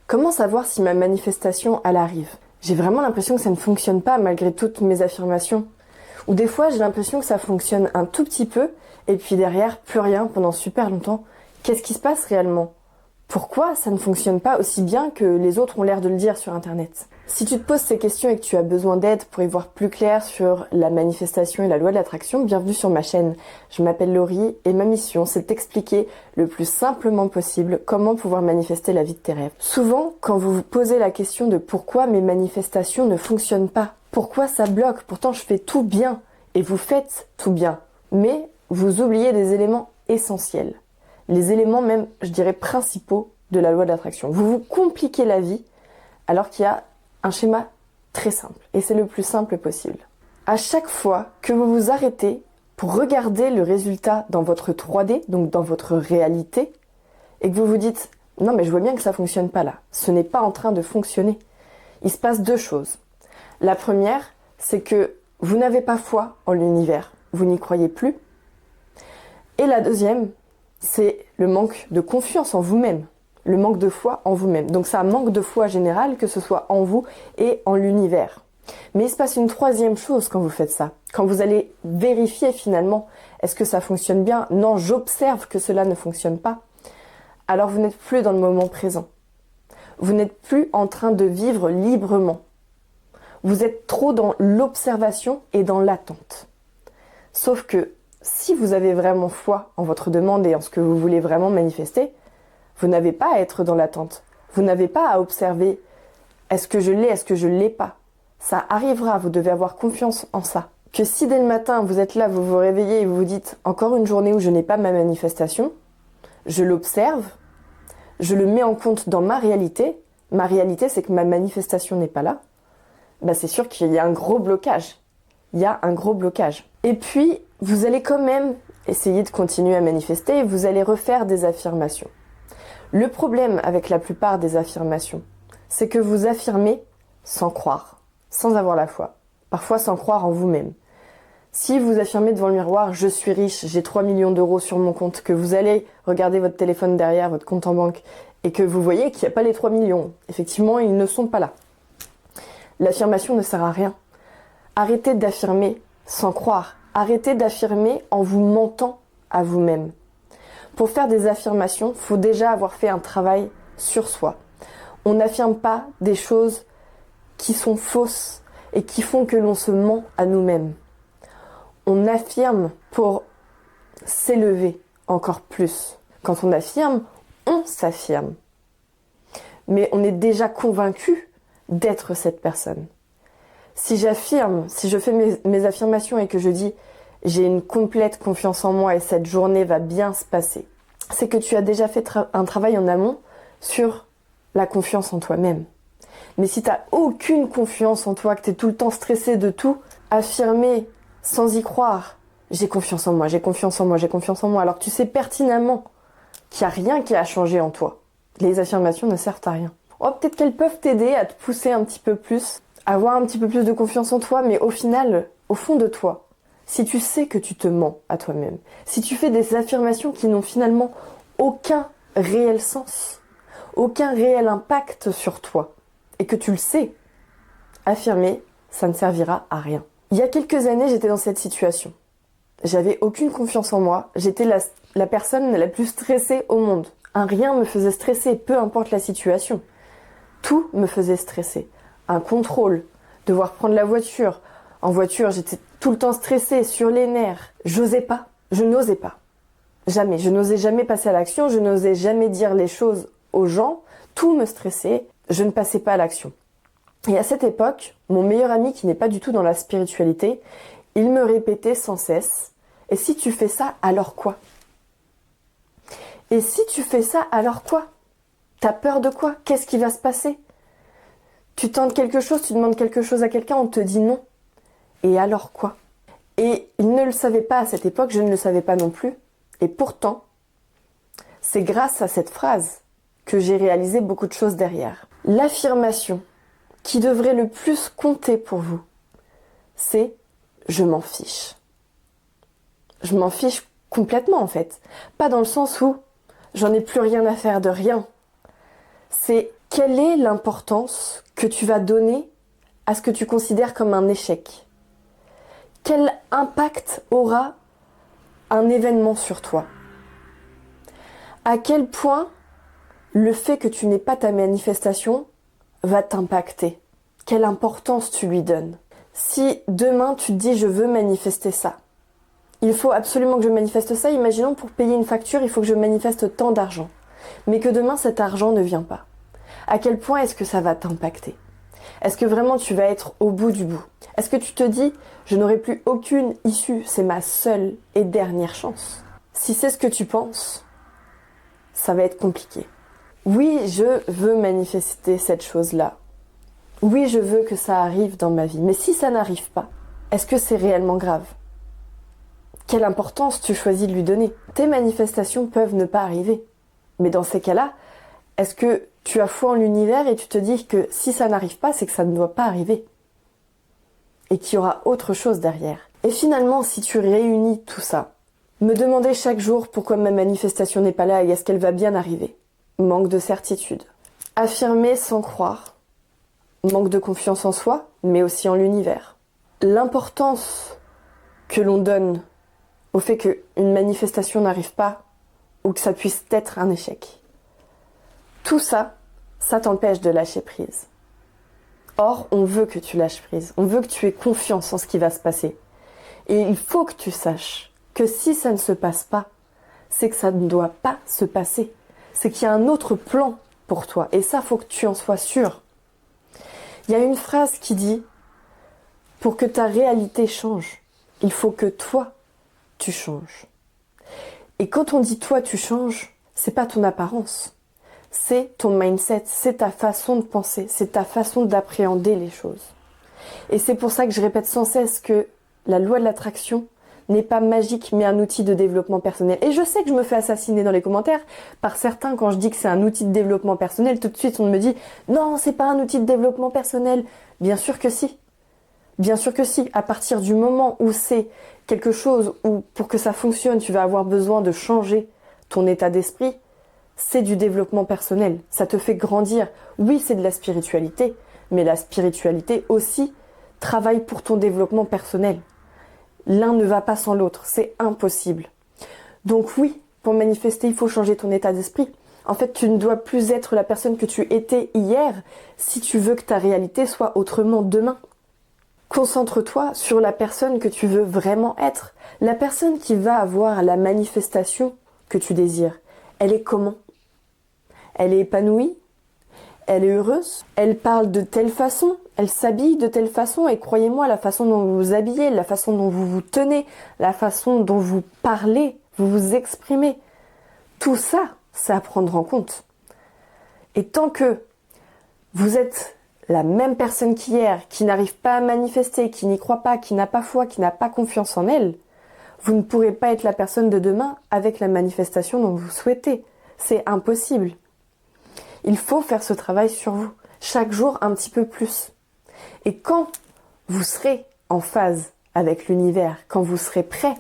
Comment savoir si ma manifestation, elle arrive? J'ai vraiment l'impression que ça ne fonctionne pas malgré toutes mes affirmations. Ou des fois, j'ai l'impression que ça fonctionne un tout petit peu, et puis derrière, plus rien pendant super longtemps. Qu'est-ce qui se passe réellement? Pourquoi ça ne fonctionne pas aussi bien que les autres ont l'air de le dire sur Internet? Si tu te poses ces questions et que tu as besoin d'aide pour y voir plus clair sur la manifestation et la loi de l'attraction, bienvenue sur ma chaîne. Je m'appelle Laurie et ma mission, c'est de t'expliquer le plus simplement possible comment pouvoir manifester la vie de tes rêves. Souvent, quand vous vous posez la question de pourquoi mes manifestations ne fonctionnent pas, pourquoi ça bloque, pourtant je fais tout bien, et vous faites tout bien, mais vous oubliez des éléments essentiels. Les éléments même, je dirais, principaux de la loi de l'attraction. Vous vous compliquez la vie alors qu'il y a un schéma très simple. Et c'est le plus simple possible. À chaque fois que vous vous arrêtez pour regarder le résultat dans votre 3D, donc dans votre réalité, et que vous vous dites « Non mais je vois bien que ça ne fonctionne pas là. Ce n'est pas en train de fonctionner. » Il se passe deux choses. La première, c'est que vous n'avez pas foi en l'univers. Vous n'y croyez plus. Et la deuxième, c'est le manque de confiance en vous-même, le manque de foi en vous-même. Donc c'est un manque de foi général, que ce soit en vous et en l'univers. Mais il se passe une troisième chose quand vous faites ça. Quand vous allez vérifier finalement, est-ce que ça fonctionne bien? Non, j'observe que cela ne fonctionne pas. Alors vous n'êtes plus dans le moment présent. Vous n'êtes plus en train de vivre librement. Vous êtes trop dans l'observation et dans l'attente. Sauf que si vous avez vraiment foi en votre demande et en ce que vous voulez vraiment manifester, vous n'avez pas à être dans l'attente. Vous n'avez pas à observer est-ce que je l'ai, est-ce que je ne l'ai pas. Ça arrivera, vous devez avoir confiance en ça. Que si dès le matin vous êtes là, vous vous réveillez et vous vous dites encore une journée où je n'ai pas ma manifestation, je l'observe, je le mets en compte dans ma réalité. Ma réalité, c'est que ma manifestation n'est pas là. Bah, c'est sûr qu'il y a un gros blocage. Il y a un gros blocage. Et puis, vous allez quand même essayer de continuer à manifester et vous allez refaire des affirmations. Le problème avec la plupart des affirmations, c'est que vous affirmez sans croire, sans avoir la foi, parfois sans croire en vous-même. Si vous affirmez devant le miroir « je suis riche, j'ai 3 millions d'euros sur mon compte », que vous allez regarder votre téléphone derrière, votre compte en banque, et que vous voyez qu'il n'y a pas les 3 millions, effectivement, ils ne sont pas là. L'affirmation ne sert à rien. Arrêtez d'affirmer sans croire. Arrêtez d'affirmer en vous mentant à vous-même. Pour faire des affirmations, il faut déjà avoir fait un travail sur soi. On n'affirme pas des choses qui sont fausses et qui font que l'on se ment à nous-mêmes. On affirme pour s'élever encore plus. Quand on affirme, on s'affirme. Mais on est déjà convaincu d'être cette personne. Si j'affirme, si je fais mes affirmations et que je dis j'ai une complète confiance en moi et cette journée va bien se passer, c'est que tu as déjà fait un travail en amont sur la confiance en toi-même. Mais si tu n'as aucune confiance en toi, que tu es tout le temps stressé de tout, affirmer sans y croire, j'ai confiance en moi, j'ai confiance en moi, j'ai confiance en moi, alors que tu sais pertinemment qu'il n'y a rien qui a changé en toi. Les affirmations ne servent à rien. Oh, peut-être qu'elles peuvent t'aider à te pousser un petit peu plus, avoir un petit peu plus de confiance en toi, mais au final, au fond de toi, si tu sais que tu te mens à toi-même, si tu fais des affirmations qui n'ont finalement aucun réel sens, aucun réel impact sur toi, et que tu le sais, affirmer, ça ne servira à rien. Il y a quelques années, j'étais dans cette situation. J'avais aucune confiance en moi, j'étais la personne la plus stressée au monde. Un rien me faisait stresser, peu importe la situation. Tout me faisait stresser. Un contrôle, devoir prendre la voiture. En voiture, j'étais tout le temps stressée, sur les nerfs. J'osais pas, je n'osais pas. Jamais, je n'osais jamais passer à l'action, je n'osais jamais dire les choses aux gens. Tout me stressait, je ne passais pas à l'action. Et à cette époque, mon meilleur ami qui n'est pas du tout dans la spiritualité, il me répétait sans cesse « Et si tu fais ça, alors quoi ? Et si tu fais ça, alors quoi ? T'as peur de quoi ? Qu'est-ce qui va se passer ? Tu tentes quelque chose, tu demandes quelque chose à quelqu'un, on te dit non. Et alors quoi ? Et il ne le savait pas à cette époque, je ne le savais pas non plus. Et pourtant, c'est grâce à cette phrase que j'ai réalisé beaucoup de choses derrière. L'affirmation qui devrait le plus compter pour vous, c'est « je m'en fiche ». Je m'en fiche complètement en fait. Pas dans le sens où j'en ai plus rien à faire de rien. C'est Quelle est l'importance que tu vas donner à ce que tu considères comme un échec? Quel impact aura un événement sur toi? À quel point le fait que tu n'aies pas ta manifestation va t'impacter? Quelle importance tu lui donnes? Si demain tu te dis je veux manifester ça, il faut absolument que je manifeste ça, imaginons pour payer une facture, il faut que je manifeste tant d'argent, mais que demain cet argent ne vient pas. À quel point est-ce que ça va t'impacter? Est-ce que vraiment tu vas être au bout du bout? Est-ce que tu te dis je n'aurai plus aucune issue, c'est ma seule et dernière chance? Si c'est ce que tu penses, ça va être compliqué. Oui, je veux manifester cette chose-là. Oui, je veux que ça arrive dans ma vie. Mais si ça n'arrive pas, est-ce que c'est réellement grave? Quelle importance tu choisis de lui donner? Tes manifestations peuvent ne pas arriver. Mais dans ces cas-là, est-ce que tu as foi en l'univers et tu te dis que si ça n'arrive pas, c'est que ça ne doit pas arriver? Et qu'il y aura autre chose derrière. Et finalement, si tu réunis tout ça, me demander chaque jour pourquoi ma manifestation n'est pas là et est-ce qu'elle va bien arriver? Manque de certitude. Affirmer sans croire. Manque de confiance en soi, mais aussi en l'univers. L'importance que l'on donne au fait qu'une manifestation n'arrive pas ou que ça puisse être un échec. Tout ça, ça t'empêche de lâcher prise. Or, on veut que tu lâches prise. On veut que tu aies confiance en ce qui va se passer. Et il faut que tu saches que si ça ne se passe pas, c'est que ça ne doit pas se passer. C'est qu'il y a un autre plan pour toi. Et ça, faut que tu en sois sûr. Il y a une phrase qui dit « Pour que ta réalité change, il faut que toi, tu changes. » Et quand on dit « toi, tu changes », c'est pas ton apparence. C'est ton mindset, c'est ta façon de penser, c'est ta façon d'appréhender les choses. Et c'est pour ça que je répète sans cesse que la loi de l'attraction n'est pas magique, mais un outil de développement personnel. Et je sais que je me fais assassiner dans les commentaires par certains quand je dis que c'est un outil de développement personnel. Tout de suite, on me dit « Non, c'est pas un outil de développement personnel. » Bien sûr que si. Bien sûr que si. À partir du moment où c'est quelque chose où, pour que ça fonctionne, tu vas avoir besoin de changer ton état d'esprit, c'est du développement personnel. Ça te fait grandir. Oui, c'est de la spiritualité, mais la spiritualité aussi travaille pour ton développement personnel. L'un ne va pas sans l'autre, c'est impossible. Donc oui, pour manifester, il faut changer ton état d'esprit. En fait, tu ne dois plus être la personne que tu étais hier si tu veux que ta réalité soit autrement demain. Concentre-toi sur la personne que tu veux vraiment être. La personne qui va avoir la manifestation que tu désires. Elle est comment? Elle est épanouie? Elle est heureuse? Elle parle de telle façon? Elle s'habille de telle façon? Et croyez-moi, la façon dont vous vous habillez, la façon dont vous vous tenez, la façon dont vous parlez, vous vous exprimez, tout ça, c'est à prendre en compte. Et tant que vous êtes la même personne qu'hier, qui n'arrive pas à manifester, qui n'y croit pas, qui n'a pas foi, qui n'a pas confiance en elle, vous ne pourrez pas être la personne de demain avec la manifestation dont vous souhaitez. C'est impossible. Il faut faire ce travail sur vous, chaque jour un petit peu plus. Et quand vous serez en phase avec l'univers, quand vous serez prêt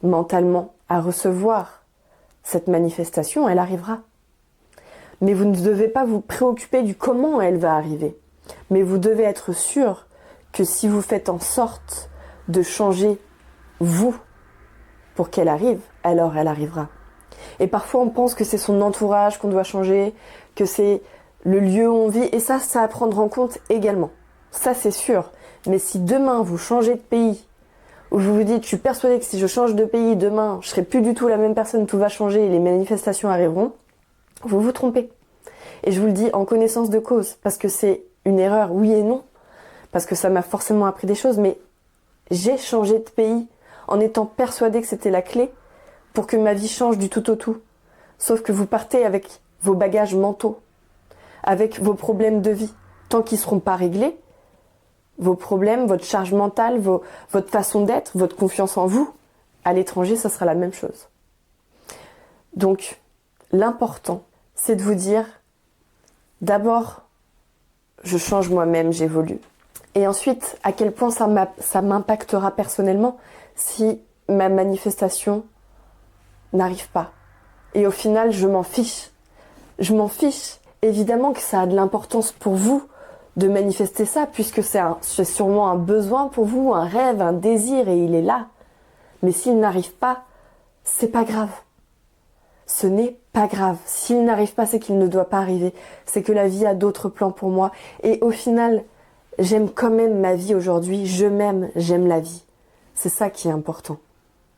mentalement à recevoir cette manifestation, elle arrivera. Mais vous ne devez pas vous préoccuper du comment elle va arriver. Mais vous devez être sûr que si vous faites en sorte de changer vous pour qu'elle arrive, alors elle arrivera. Et parfois on pense que c'est son entourage qu'on doit changer, que c'est le lieu où on vit, et ça à prendre en compte également. Ça c'est sûr. Mais si demain vous changez de pays, où vous vous dites, je suis persuadée que si je change de pays demain, je serai plus du tout la même personne, tout va changer et les manifestations arriveront, vous vous trompez. Et je vous le dis en connaissance de cause, parce que c'est une erreur, oui et non, parce que ça m'a forcément appris des choses, mais j'ai changé de pays en étant persuadée que c'était la clé pour que ma vie change du tout au tout. Sauf que vous partez avec vos bagages mentaux, avec vos problèmes de vie. Tant qu'ils ne seront pas réglés, vos problèmes, votre charge mentale, votre façon d'être, votre confiance en vous, à l'étranger, ça sera la même chose. Donc, l'important, c'est de vous dire, d'abord, je change moi-même, j'évolue. Et ensuite, à quel point ça m'impactera personnellement si ma manifestation n'arrive pas. Et au final, je m'en fiche. Je m'en fiche. Évidemment que ça a de l'importance pour vous de manifester ça, puisque c'est sûrement un besoin pour vous, un rêve, un désir, et il est là. Mais s'il n'arrive pas, c'est pas grave. Ce n'est pas grave. S'il n'arrive pas, c'est qu'il ne doit pas arriver. C'est que la vie a d'autres plans pour moi. Et au final, j'aime quand même ma vie aujourd'hui. Je m'aime, j'aime la vie. C'est ça qui est important.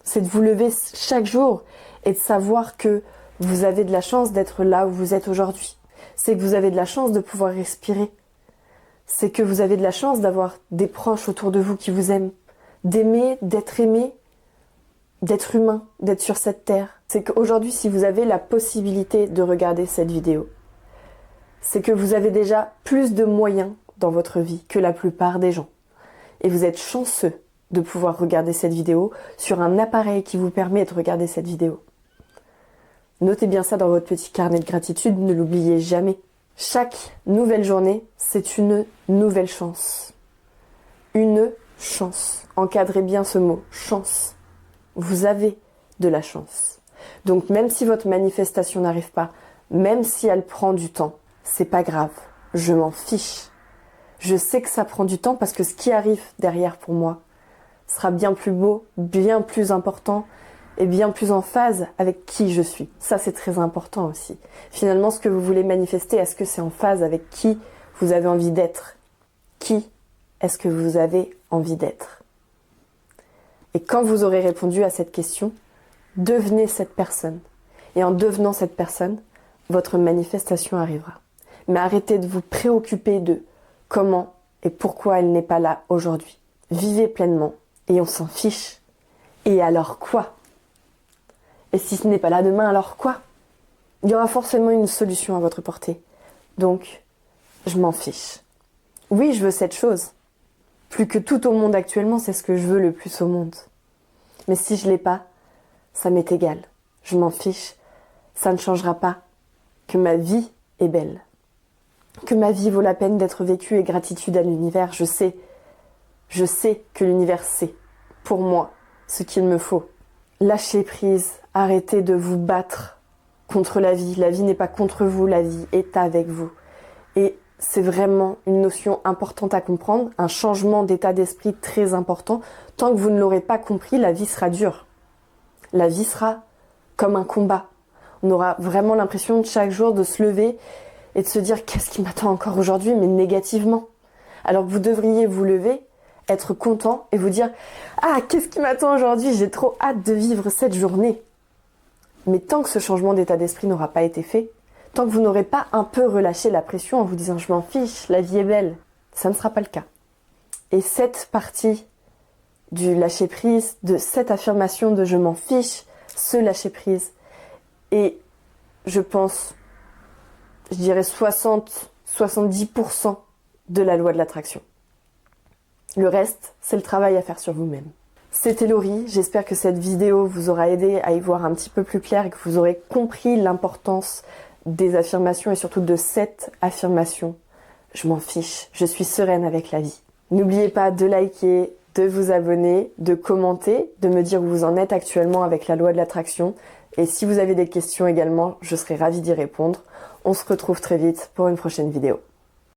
C'est de vous lever chaque jour et de savoir que vous avez de la chance d'être là où vous êtes aujourd'hui. C'est que vous avez de la chance de pouvoir respirer. C'est que vous avez de la chance d'avoir des proches autour de vous qui vous aiment. D'aimer, d'être aimé, d'être humain, d'être sur cette terre. C'est qu'aujourd'hui, si vous avez la possibilité de regarder cette vidéo, c'est que vous avez déjà plus de moyens dans votre vie que la plupart des gens. Et vous êtes chanceux de pouvoir regarder cette vidéo sur un appareil qui vous permet de regarder cette vidéo. Notez bien ça dans votre petit carnet de gratitude, ne l'oubliez jamais. Chaque nouvelle journée, c'est une nouvelle chance. Une chance. Encadrez bien ce mot, chance. Vous avez de la chance. Donc même si votre manifestation n'arrive pas, même si elle prend du temps, c'est pas grave. Je m'en fiche. Je sais que ça prend du temps parce que ce qui arrive derrière pour moi sera bien plus beau, bien plus important et bien plus en phase avec qui je suis. Ça, c'est très important aussi. Finalement, ce que vous voulez manifester, est-ce que c'est en phase avec qui vous avez envie d'être? Qui est-ce que vous avez envie d'être? Et quand vous aurez répondu à cette question, devenez cette personne. Et en devenant cette personne, votre manifestation arrivera. Mais arrêtez de vous préoccuper de comment et pourquoi elle n'est pas là aujourd'hui. Vivez pleinement et on s'en fiche. Et alors quoi? Et si ce n'est pas là demain, alors quoi? Il y aura forcément une solution à votre portée. Donc, je m'en fiche. Oui, je veux cette chose. Plus que tout au monde actuellement, c'est ce que je veux le plus au monde. Mais si je l'ai pas, ça m'est égal. Je m'en fiche. Ça ne changera pas que ma vie est belle. Que ma vie vaut la peine d'être vécue et gratitude à l'univers. Je sais que l'univers sait, pour moi, ce qu'il me faut. Lâchez prise, arrêtez de vous battre contre la vie. La vie n'est pas contre vous, la vie est avec vous. Et c'est vraiment une notion importante à comprendre, un changement d'état d'esprit très important. Tant que vous ne l'aurez pas compris, la vie sera dure. La vie sera comme un combat. On aura vraiment l'impression de chaque jour de se lever et de se dire qu'est-ce qui m'attend encore aujourd'hui, mais négativement. Alors que vous devriez vous lever, être content et vous dire ah, qu'est-ce qui m'attend aujourd'hui, j'ai trop hâte de vivre cette journée. Mais tant que ce changement d'état d'esprit n'aura pas été fait, tant que vous n'aurez pas un peu relâché la pression en vous disant je m'en fiche, la vie est belle, ça ne sera pas le cas. Et cette partie du lâcher prise, de cette affirmation de je m'en fiche, ce lâcher prise, et je pense, je dirais 60-70% de la loi de l'attraction. Le reste, c'est le travail à faire sur vous-même. C'était Laurie, j'espère que cette vidéo vous aura aidé à y voir un petit peu plus clair et que vous aurez compris l'importance des affirmations et surtout de cette affirmation. Je m'en fiche, je suis sereine avec la vie. N'oubliez pas de liker, de vous abonner, de commenter, de me dire où vous en êtes actuellement avec la loi de l'attraction. Et si vous avez des questions également, je serai ravie d'y répondre. On se retrouve très vite pour une prochaine vidéo.